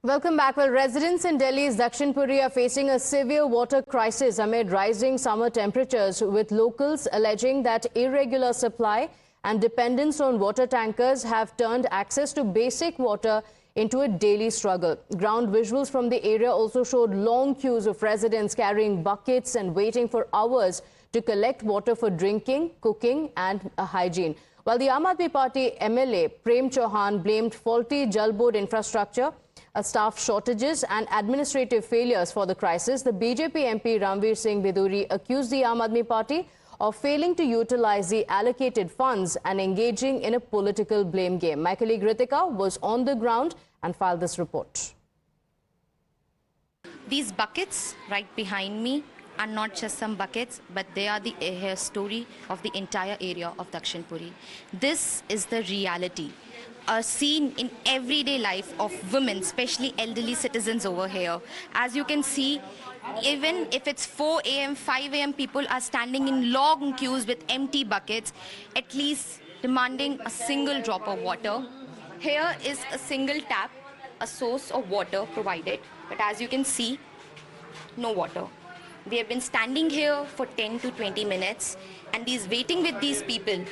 Welcome back. Well, residents in Delhi's Dakshinpuri are facing a severe water crisis amid rising summer temperatures, with locals alleging that irregular supply and dependence on water tankers have turned access to basic water into a daily struggle. Ground visuals from the area also showed long queues of residents carrying buckets and waiting for hours to collect water for drinking, cooking and hygiene. While the Aam Aadmi Party MLA Prem Chauhan blamed faulty Jal Board infrastructure, staff shortages and administrative failures for the crisis, the BJP MP Ranveer Singh Biduri accused the Aam Aadmi Party of failing to utilize the allocated funds and engaging in a political blame game. My colleague Ritika was on the ground and filed this report. These buckets right behind me are not just some buckets, but they are the story of the entire area of Dakshinpuri. This is the reality. A scene in everyday life of women, especially elderly citizens over here. As you can see, even if it's 4 a.m., 5 a.m., people are standing in long queues with empty buckets, at least demanding a single drop of water. Here is a single tap, a source of water provided, but as you can see, no water. They have been standing here for 10 to 20 minutes and waiting with these people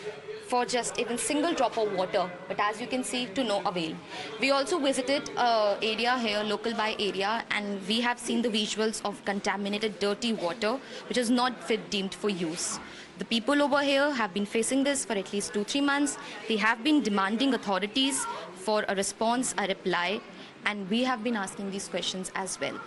for just even single drop of water, but as you can see, to no avail. We also visited area here, local by area, and we have seen the visuals of contaminated dirty water which is not fit deemed for use. The people over here have been facing this for at least 2-3 months. They have been demanding authorities for a response, a reply, and we have been asking these questions as well.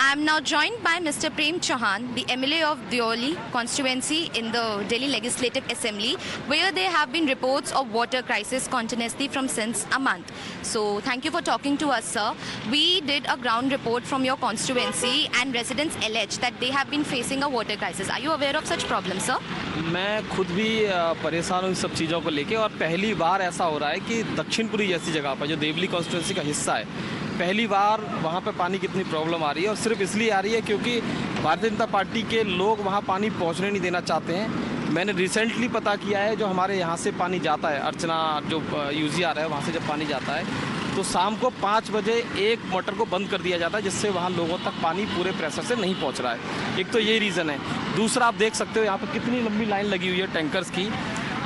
I am now joined by Mr. Prem Chauhan, the MLA of Deoli constituency in the Delhi Legislative Assembly, where there have been reports of water crisis continuously from since a month. So thank you for talking to us, sir. We did a ground report from your constituency and residents allege that they have been facing a water crisis. Are you aware of such problems, sir? मैं खुद भी परेशान हूँ इन सब चीज़ों को लेके, और पहली बार ऐसा हो रहा है कि दक्षिणपुरी जैसी जगह पर जो देवली कॉन्स्टिट्यूंसी का हिस्सा है, पहली बार वहाँ पे पानी कितनी प्रॉब्लम आ रही है, और सिर्फ इसलिए आ रही है क्योंकि भारतीय जनता पार्टी के लोग वहाँ पानी पहुँचने नहीं देना चाहते हैं। मैंने रिसेंटली पता किया है, जो हमारे यहाँ से पानी जाता है, अर्चना जो यूजी आ रहा है वहाँ से जब पानी जाता है तो शाम को 5 बजे एक मोटर को बंद कर दिया जाता है, जिससे वहाँ लोगों तक पानी पूरे प्रेशर से नहीं पहुँच रहा है। एक तो यही रीज़न है। दूसरा, आप देख सकते हो यहाँ पर कितनी लंबी लाइन लगी हुई है टैंकर्स की।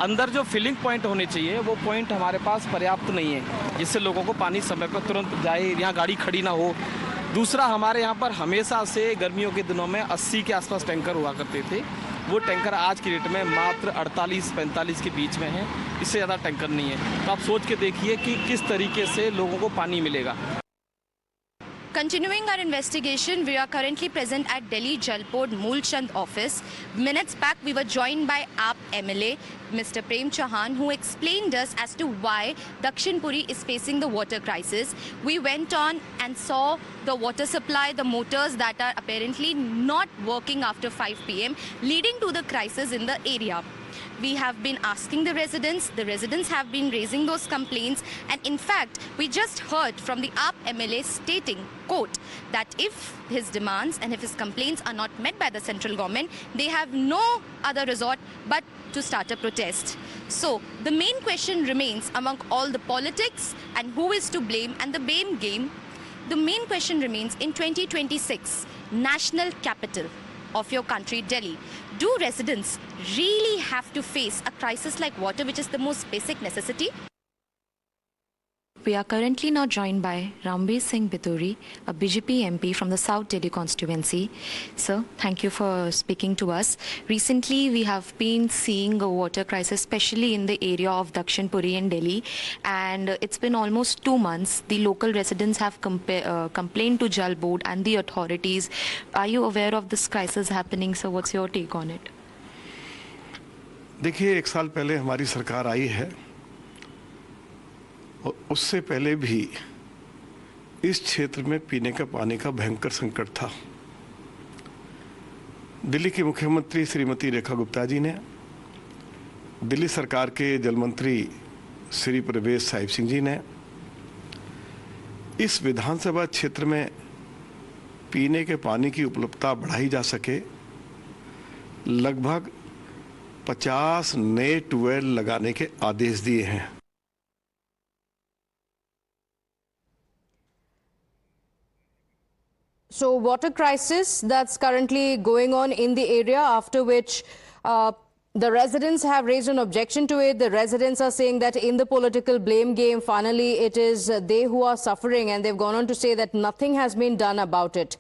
अंदर जो फिलिंग पॉइंट होने चाहिए वो पॉइंट हमारे पास पर्याप्त नहीं है, जिससे लोगों को पानी समय पर तुरंत जाए, यहाँ गाड़ी खड़ी ना हो। दूसरा, हमारे यहाँ पर हमेशा से गर्मियों के दिनों में 80 के आसपास टैंकर हुआ करते थे। वो टैंकर आज की डेट में मात्र 48-45 के बीच में है, इससे ज़्यादा टैंकर नहीं है। तो आप सोच के देखिए कि किस तरीके से लोगों को पानी मिलेगा। Continuing our investigation, we are currently present at Delhi Jal Board Moolchand office. Minutes back, we were joined by AAP MLA, Mr. Prem Chauhan, who explained us as to why Dakshinpuri is facing the water crisis. We went on and saw the water supply, the motors that are apparently not working after 5 p.m., leading to the crisis in the area. We have been asking the residents have been raising those complaints, and in fact, we just heard from the AAP MLA stating, quote, that if his demands and if his complaints are not met by the central government, they have no other resort but to start a protest. So, the main question remains among all the politics and who is to blame and the blame game, the main question remains in 2026, national capital of your country, Delhi. Do residents really have to face a crisis like water, which is the most basic necessity? We are currently now joined by Ranveer Singh Biduri, a BJP MP from the South Delhi constituency. Sir, thank you for speaking to us. Recently, we have been seeing a water crisis, especially in the area of Dakshinpuri in Delhi, and it's been almost 2 months. The local residents have complained to Jal Board and the authorities. Are you aware of this crisis happening, sir? What's your take on it? देखिए, 1 साल पहले हमारी सरकार आई है, उससे पहले भी इस क्षेत्र में पीने का पानी का भयंकर संकट था। दिल्ली की मुख्यमंत्री श्रीमती रेखा गुप्ता जी ने, दिल्ली सरकार के जल मंत्री श्री प्रवेश साहिब सिंह जी ने इस विधानसभा क्षेत्र में पीने के पानी की उपलब्धता बढ़ाई जा सके लगभग 50 नए ट्यूबवेल लगाने के आदेश दिए हैं। So water crisis that's currently going on in the area, after which the residents have raised an objection to it. The residents are saying that in the political blame game, finally it is they who are suffering, and they've gone on to say that nothing has been done about it.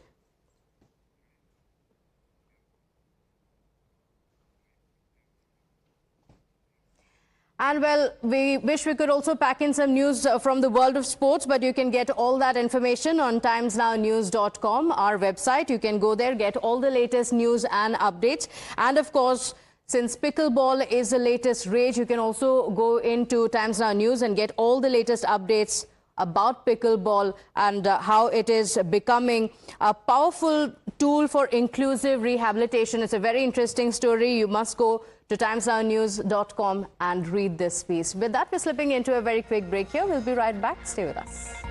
And well, we wish we could also pack in some news from the world of sports, but you can get all that information on timesnownews.com, our website. You can go there, get all the latest news and updates. And of course, since pickleball is the latest rage, you can also go into Times Now News and get all the latest updates about pickleball and how it is becoming a powerful tool for inclusive rehabilitation. It's a very interesting story. You must go to timesnownews.com and read this piece. With that, we're slipping into a very quick break here. We'll be right back. Stay with us.